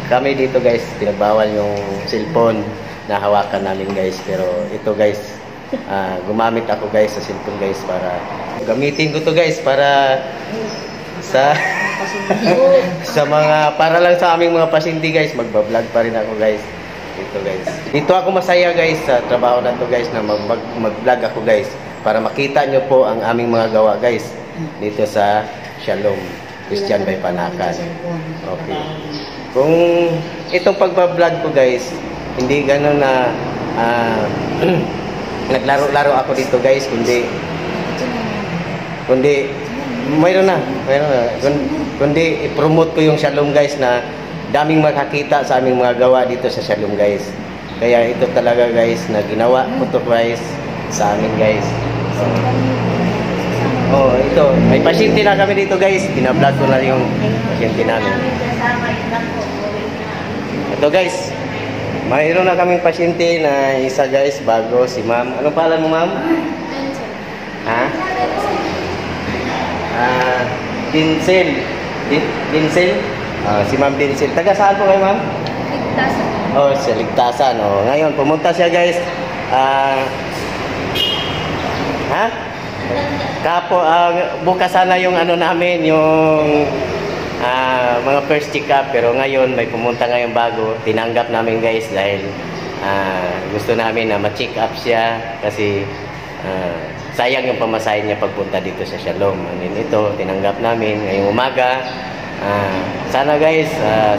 kami dito guys, pinagbawal yung cellphone na hawakan namin guys. Pero ito guys, gumamit ako guys sa cellphone guys para gamitin ko to guys para sa sa mga para lang sa aming mga pasyente guys. Magba-vlog pa rin ako guys. Dito guys. Dito ako masaya guys sa trabaho na to guys na mag-vlog ako guys para makita nyo po ang aming mga gawa guys dito sa Shalom Christian by Panakan. Okay. Kung itong pagba-vlog ko guys, hindi gano'n na naglaro-laro ako dito guys, kundi mayroon na. Kundi i-promote ko yung Shalom guys na daming makakita sa aming mga gawa dito sa Shalom guys. Kaya ito talaga guys na ginawa ko to guys sa amin guys. Ito. May pasyente na kami dito guys. Bina-vlog ko na yung pasyente namin. Ito guys. Mayroon na kaming pasyente na isa guys bago si ma'am. Anong pangalan mo ma'am? Ha? Dinsel. Dinsel? Si ma'am Dinsel. Taga saan po kayo ma'am? Ligtasan. Sa Ligtasan. Ngayon, pumunta siya guys. Bukas sana yung ano namin, yung mga first check-up. Pero ngayon, may pumunta ngayong bago. Tinanggap namin guys dahil gusto namin na ma-check up siya. Kasi sayang yung pamasahin niya pagpunta dito sa Shalom. And ito, tinanggap namin ngayong umaga. Sana guys,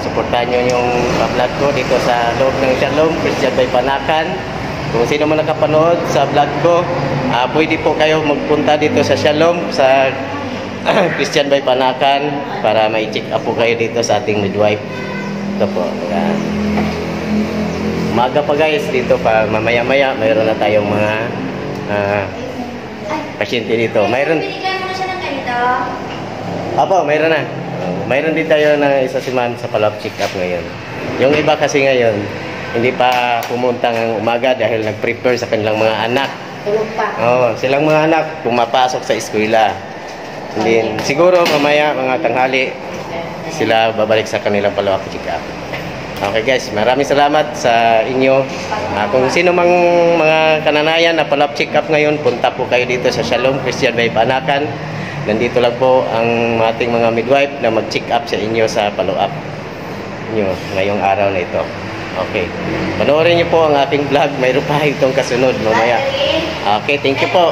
supportahan nyo yung vlog ko dito sa loob ng Shalom Christian by Panakan. Kung sino man nakapanood sa vlog ko, pwede po kayo magpunta dito sa Shalom sa Christian by Panakan para may check up po kayo dito sa ating midwife. Ito po. Umaga pa guys, dito pa mamaya-maya mayroon na tayong mga pasyente dito. Mayroon. Binigyan mo siya ng ganito? Apo, mayroon na. Mayroon din tayo na isa si ma'am sa follow-up check-up ngayon. Yung iba kasi ngayon, hindi pa pumunta ng umaga dahil nag-prepare sa kanilang mga anak. Tulog pa. Silang mga anak pumapasok sa eskwela. Then, siguro mamaya mga tanghali sila babalik sa kanilang follow-up check-up. Okay guys, maraming salamat sa inyo. Kung sino mang mga kananayan na follow-up check-up ngayon, punta po kayo dito sa Shalom Christian by Panakan. Nandito lang po ang ating mga midwife na mag-check up sa inyo sa follow-up nyo ngayong araw na ito. Okay. Panoorin niyo po ang ating vlog. Mayroon pa itong kasunod mamaya. Okay, thank you po.